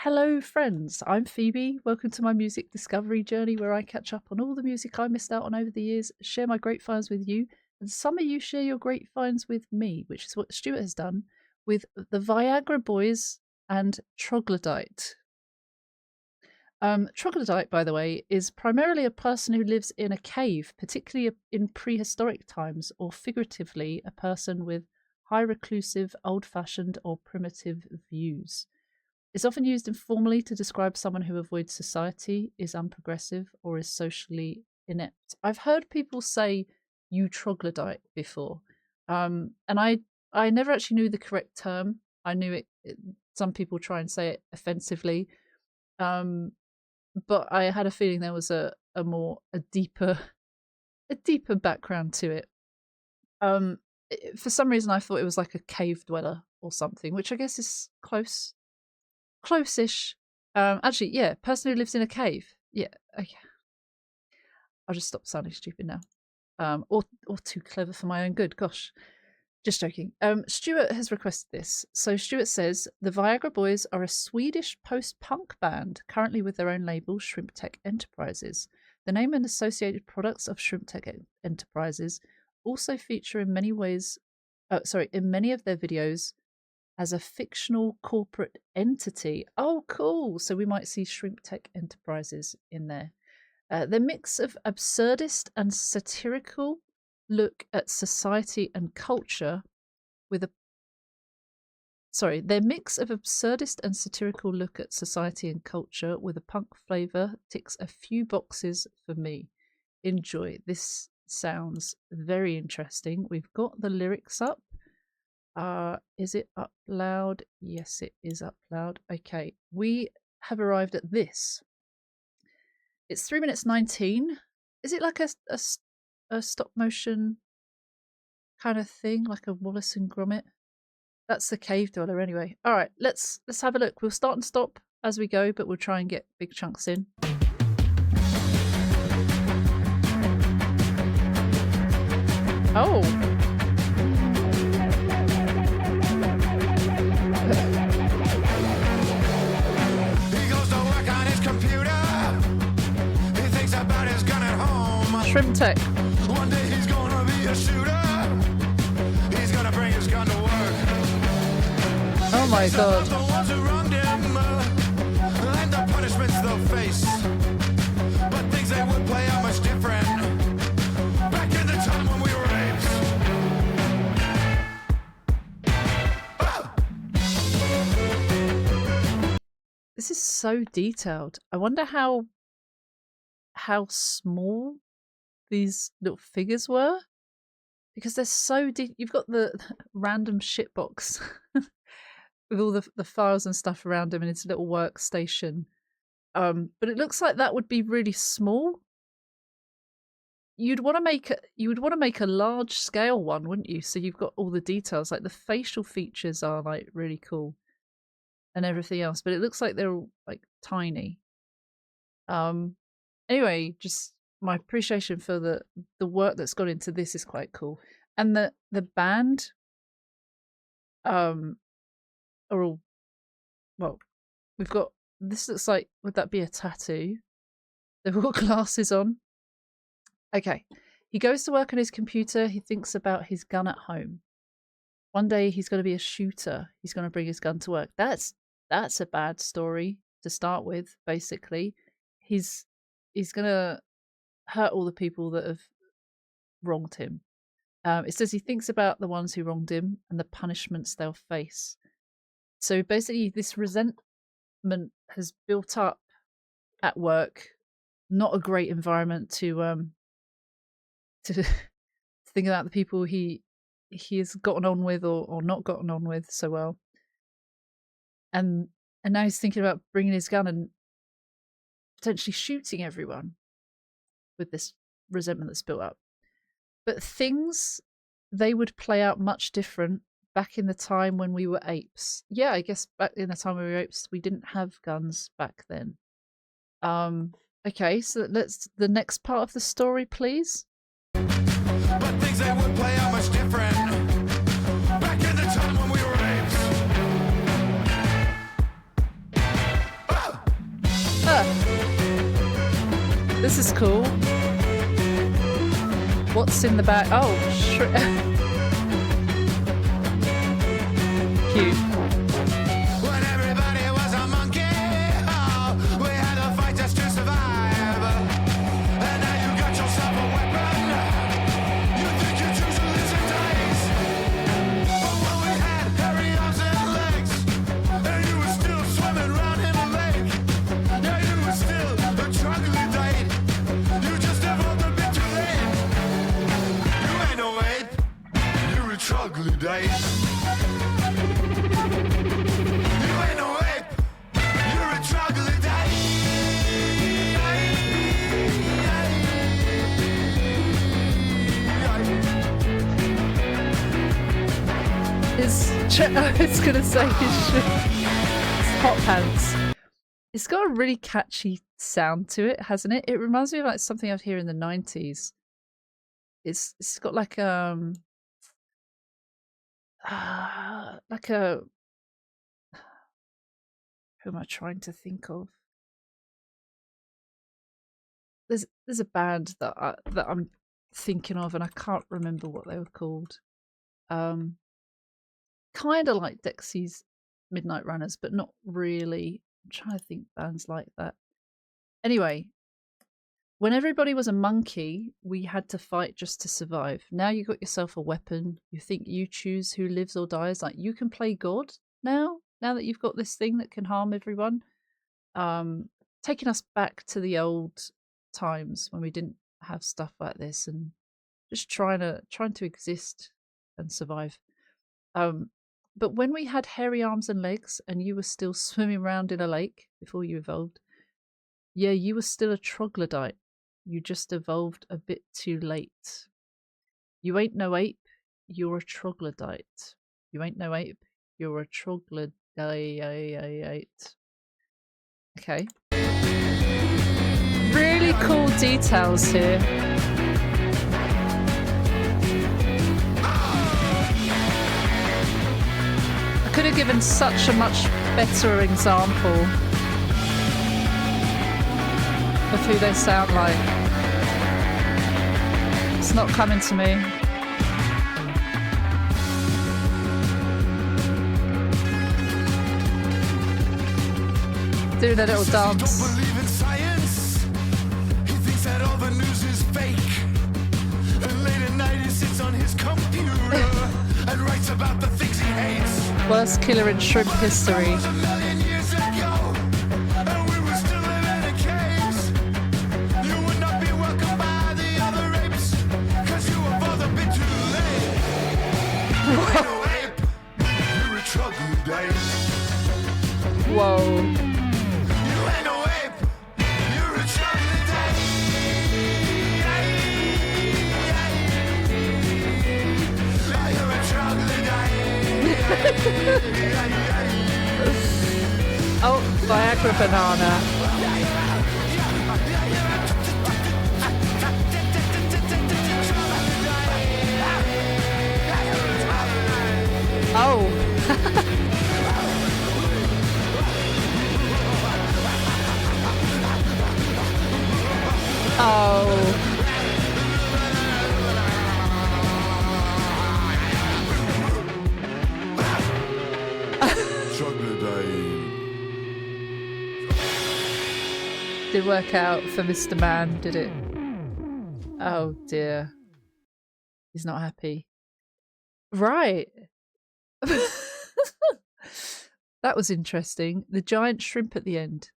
Hello friends, I'm Phoebe. Welcome to my music discovery journey where I catch up on all the music I missed out on over the years, share my great finds with you, and some of you share your great finds with me, which is what Stuart has done with the Viagra Boys and Troglodyte. Troglodyte, by the way, is primarily a person who lives in a cave, particularly in prehistoric times, or figuratively, a person with high reclusive, old-fashioned, or primitive views. It's often used informally to describe someone who avoids society, is unprogressive, or is socially inept. I've heard people say "you troglodyte" before, and I never actually knew the correct term. I knew it. Some people try and say it offensively, but I had a feeling there was a deeper background to it. For some reason, I thought it was like a cave dweller or something, which I guess is close-ish. Actually, yeah, person who lives in a cave. Yeah, okay. I'll just stop sounding stupid now. Or too clever for my own good. Gosh, just joking. Stuart has requested this. So Stuart says the Viagra Boys are a Swedish post-punk band, currently with their own label, Shrimp Tech Enterprises. The name and associated products of Shrimp Tech Enterprises also feature in many ways, in many of their videos, as a fictional corporate entity. Oh, cool. So we might see Shrimp Tech Enterprises in there. Their mix of absurdist and satirical look at society and culture with a their mix of absurdist and satirical look at society and culture with a punk flavour ticks a few boxes for me. Enjoy. This sounds very interesting. We've got the lyrics up. Is it up loud? Yes, it is up loud. Okay, we have arrived at this. It's 3 minutes 19. Is it like a stop motion kind of thing, like a Wallace and Gromit? That's the cave dweller anyway. All right, let's have a look. We'll start and stop as we go, but we'll try and get big chunks in. Oh. Shrimp Tech. One day he's gonna be a shooter. He's gonna bring his gun to work. Oh my god. The ones who wronged him, and the punishments they'll face. But things they would play out much different. Back in the time when we were apes. This is so detailed. I wonder how small these little figures were, because they're so deep. You've got the random shitbox with all the files and stuff around him in his little workstation, but it looks like that would be really small. You would want to make a large scale one, wouldn't you? So you've got all the details, like the facial features are like really cool and everything else, but it looks like they're all like tiny. Anyway, just my appreciation for the work that's gone into this is quite cool. And the band are all, well, we've got, this looks like, would that be a tattoo? They've all got glasses on. Okay. He goes to work on his computer. He thinks about his gun at home. One day he's going to be a shooter. He's going to bring his gun to work. That's a bad story to start with, basically. He's going to hurt all the people that have wronged him. It says he thinks about the ones who wronged him and the punishments they'll face. So basically this resentment has built up at work. Not a great environment to think about the people he has gotten on with or not gotten on with so well. And now he's thinking about bringing his gun and potentially shooting everyone with this resentment that's built up. But things, they would play out much different back in the time when we were apes. Yeah, I guess back in the time when we were apes, we didn't have guns back then. Okay, so let's the next part of the story, please. But things they would play out much different. Back in the time when we were apes. This is cool. What's in the bag? Oh, cute. When everybody was a monkey, oh, we had to fight just to survive. And now you got yourself a weapon. You think you choose to live and dies. But when we had hairy arms and legs, and you were still swimming around in the lake. Yeah, you were still a troglodyte. You just evolved a bit too late. You ain't no ape, you're a troglodyte. It's gonna say his hot pants. It's got a really catchy sound to it, hasn't it? It reminds me of like something I'd hear in the 90s. It's got like a who am I trying to think of? There's a band that I'm thinking of, and I can't remember what they were called. Kind of like Dexy's Midnight Runners, but not really. I'm trying to think bands like that. Anyway, when everybody was a monkey, we had to fight just to survive. Now you got yourself a weapon. You think you choose who lives or dies. Like you can play God now that you've got this thing that can harm everyone. Taking us back to the old times when we didn't have stuff like this and just trying to exist and survive. But when we had hairy arms and legs and you were still swimming around in a lake before you evolved, yeah, you were still a troglodyte. You just evolved a bit too late. You ain't no ape, you're a troglodyte. You ain't no ape, you're a troglodyte. Okay. Really cool details here. Could have given such a much better example of who they sound like. It's not coming to me. Do the little dance. Don't believe in science. He thinks that all the news is fake. And late at night he sits on his computer and writes about the things he hates. Worst killer in shrimp history. A million years ago, and we were still living in caves. You would not be welcomed by the other apes, 'cause you evolved a bit too late. You ain't no ape, you're a troglodyte. Whoa. You ain't no ape, you're a troglodyte. You're a troglodyte. Oh, Viagra banana. Oh. Oh. Didn't work out for Mr. Man, did it? Oh dear. He's not happy. Right. That was interesting. The giant shrimp at the end.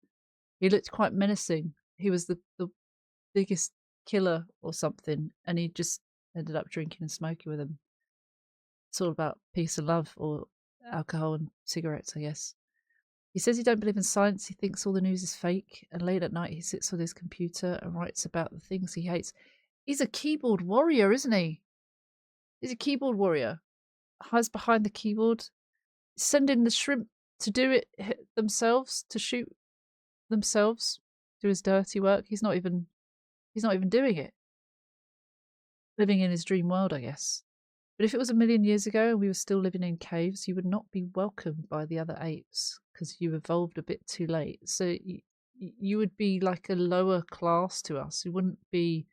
He looked quite menacing. He was the biggest killer or something, and he just ended up drinking and smoking with him. It's all about peace and love, or alcohol and cigarettes, I guess. He says he don't believe in science. He thinks all the news is fake, and late at night he sits on his computer and writes about the things he hates. He's a keyboard warrior, isn't he? He's a keyboard warrior. Hides behind the keyboard, sending the shrimp to do it themselves, to shoot themselves, do his dirty work. He's not even doing it. Living in his dream world, I guess. But if it was a million years ago and we were still living in caves, you would not be welcomed by the other apes because you evolved a bit too late. So you would be like a lower class to us. You wouldn't be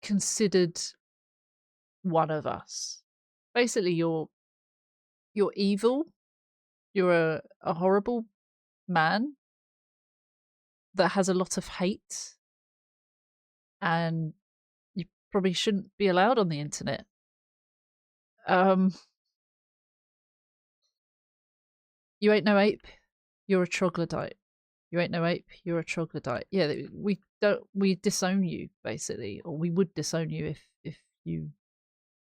considered one of us. Basically, you're evil. You're a horrible man that has a lot of hate, and you probably shouldn't be allowed on the internet. Um, you ain't no ape. You're a troglodyte. You ain't no ape. You're a troglodyte. Yeah, we disown you basically, or we would disown you if you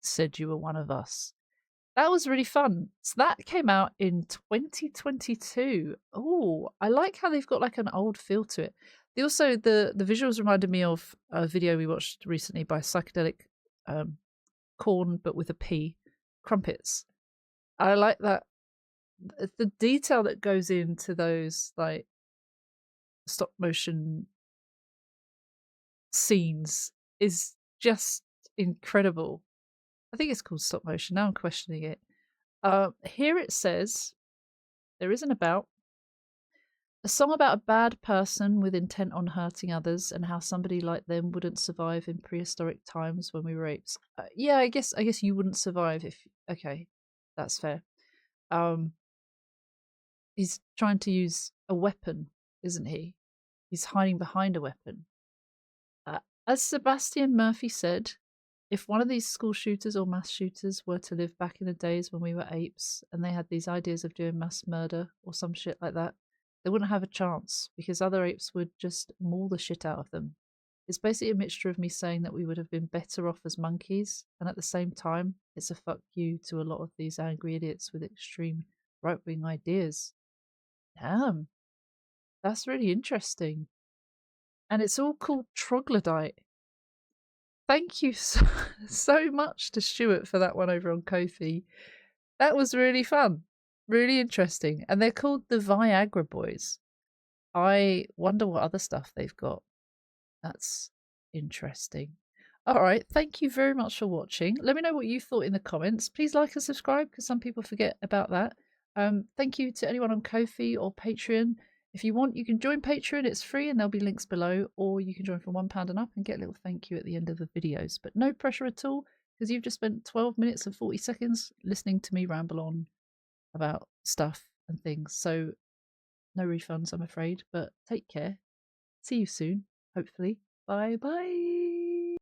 said you were one of us. That was really fun. So that came out in 2022. Oh, I like how they've got like an old feel to it. They also the visuals reminded me of a video we watched recently by Psychedelic Corn, but with a P, Crumpets. I like that the detail that goes into those like stop motion scenes is just incredible. I think it's called stop motion. Now I'm questioning it. Here it says there isn't about a song about a bad person with intent on hurting others and how somebody like them wouldn't survive in prehistoric times when we were apes. Yeah, I guess you wouldn't survive if. Okay, that's fair. He's trying to use a weapon, isn't he? He's hiding behind a weapon. As Sebastian Murphy said, if one of these school shooters or mass shooters were to live back in the days when we were apes and they had these ideas of doing mass murder or some shit like that, they wouldn't have a chance because other apes would just maul the shit out of them. It's basically a mixture of me saying that we would have been better off as monkeys, and at the same time, it's a fuck you to a lot of these angry idiots with extreme right wing ideas. Damn, that's really interesting. And it's all called Troglodyte. Thank you so much to Stuart for that one over on Ko-fi. That was really fun, really interesting. And they're called the Viagra Boys. I wonder what other stuff they've got. That's interesting. All right, thank you very much for watching. Let me know what you thought in the comments. Please like and subscribe because some people forget about that. Thank you to anyone on Ko-fi or Patreon. If you want, you can join Patreon. It's free and there'll be links below, or you can join for £1 and up and get a little thank you at the end of the videos. But no pressure at all because you've just spent 12 minutes and 40 seconds listening to me ramble on about stuff and things. So no refunds, I'm afraid, but take care. See you soon, hopefully. Bye bye.